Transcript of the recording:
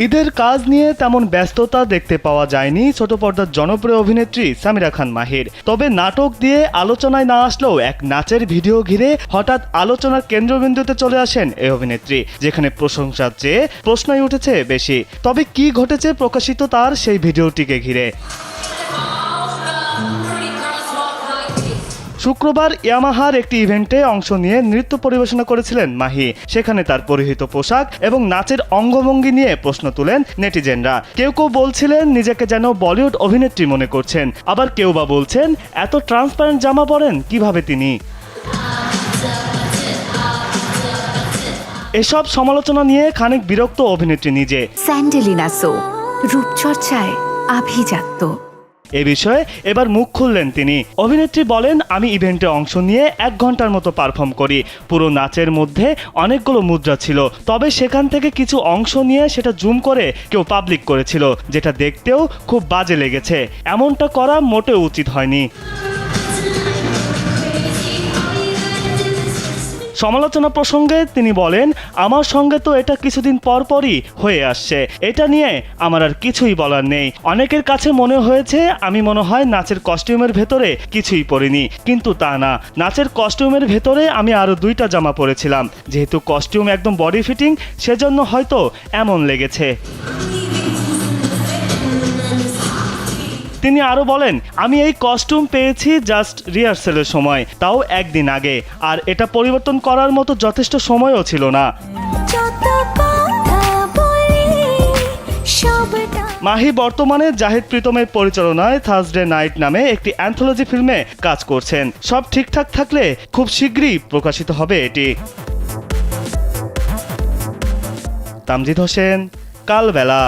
ঈদের কাজ নিয়ে তেমন ব্যস্ততা দেখতে পাওয়া যায়নি ছোট পর্দার জনপ্রিয় অভিনেত্রী সামিরা খান মাহির। তবে নাটক দিয়ে আলোচনায় না আসলেও এক নাচের ভিডিও ঘিরে হঠাৎ আলোচনার কেন্দ্রবিন্দুতে চলে আসেন এই অভিনেত্রী, যেখানে প্রশংসার চেয়ে প্রশ্নই উঠেছে বেশি। তবে কি ঘটেছে প্রকাশিত তার সেই ভিডিওটিকে ঘিরে? শুক্রবার ইয়ামাহার একটি ইভেন্টে অংশ নিয়ে নৃত্য পরিবেশনা করেছিলেন মাহি। সেখানে তার পরিহিত পোশাক এবং নাচের অঙ্গভঙ্গি নিয়ে প্রশ্ন তুলেন নেটিজেনরা। কেউ কেউ বলছিলেন নিজেকে যেন বলিউড অভিনেত্রী মনে করছেন, আবার কেউ বা বলছেন এত ট্রান্সপারেন্ট জামা পরেন কিভাবে তিনি। এসব সমালোচনা নিয়ে খানিক বিরক্ত অভিনেত্রী নিজে। স্যান্ডেলিনা সো রূপচর্চায় আভিজাত্য। এ বিষয়ে এবার মুখ খুললেন তিনি। অভিনেত্রী বলেন, আমি ইভেন্টে অংশ নিয়ে 1 ঘন্টার মতো পারফর্ম করি। পুরো নাচের মধ্যে অনেকগুলো মুদ্রা ছিল, তবে সেখান থেকে কিছু অংশ নিয়ে সেটা জুম করে কেউ পাবলিক করেছিল, যেটা দেখতেও খুব বাজে লেগেছে। এমনটা করা মোটেও উচিত হয়নি। সমালোচনা প্রসঙ্গে তিনি বলেন, আমার সঙ্গে তো এটা কিছুদিন পরই হয়ে আসছে। এটা নিয়ে আমার আর কিছুই বলার নেই। অনেকের কাছে মনে হয়েছে আমি মনে হয় নাচের কস্টিউমের ভেতরে কিছুই পরিনি, কিন্তু তা না। নাচের কস্টিউমের ভেতরে আমি আরও 2টা জামা পরেছিলাম। যেহেতু কস্টিউম একদম বডি ফিটিং, সেজন্য হয়তো এমন লেগেছে। তিনি আরও বলেন, আমি এই কস্টিউম পেয়েছি জাস্ট রিহার্সেলের সময়, তাও 1 দিন আগে, আর এটা পরিবর্তন করার মতো যথেষ্ট সময়ও ছিল না। মাহি বর্তমানে জাহিদ প্রীতমের পরিচালনায় থার্সডে নাইট নামে একটি অ্যান্থোলজি ফিল্মে কাজ করছেন। সব ঠিকঠাক থাকলে খুব শীঘ্রই প্রকাশিত হবে এটি। তামজিদ হোসেন, কালবেলা।